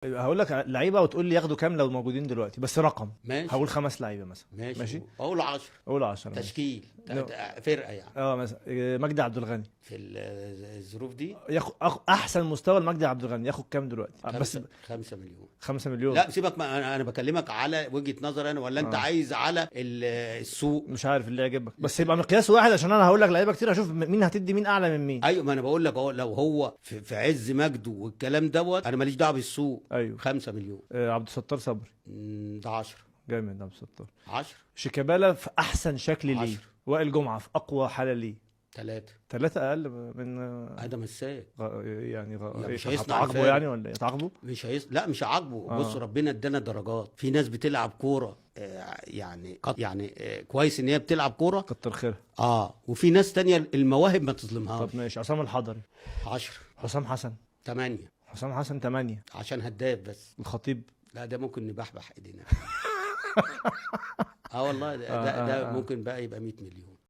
هقول لك لعيبه وتقول لي ياخدوا كام لو موجودين دلوقتي، بس رقم. ماشي. هقول 5 لعيبه مثلا. ماشي. اقول 10. اقول 10. تشكيل لو- فرقه يعني. مثلا مجدي عبد الغني في الظروف دي ياخد احسن مستوى لمجدي عبد الغني ياخد كام دلوقتي؟ بس 5 مليون. 5 مليون. لا سيبك، ما انا بكلمك على وجهة نظر انا، ولا انت عايز على السوق؟ مش عارف اللي يعجبك، بس يبقى مقياس واحد، عشان انا هقول لك لعيبه كتير اشوف مين هتدي مين اعلى من مين. ايوه، ما انا بقول لك اهو، لو هو في عز مجده والكلام دوت، انا ماليش دعوه بالسوق. ايوه. 5 مليون. عبد الستار صبري. ده 10. جامد عبد الستار. 10. شيكابالا في احسن شكل ليه. 10. وائل جمعه في اقوى حاله ليه. 3. 3 اقل من ادم السيد. يعني مش هيصنع هتعاقبه الفارق. يعني ولا ايه؟ تعاقبه؟ لا مش هعاقبه. بص، ربنا ادانا درجات. في ناس بتلعب كوره يعني كويس ان هي بتلعب كوره. كتر خيرها. وفي ناس تانية المواهب ما تظلمهاش. طب ماشي، عصام الحضري. 10. حسام حسن. 8. حسام حسن 8. عشان هداف بس. الخطيب. لا ده ممكن نبحبح ايدينا. والله ده ممكن بقى يبقى 100 مليون.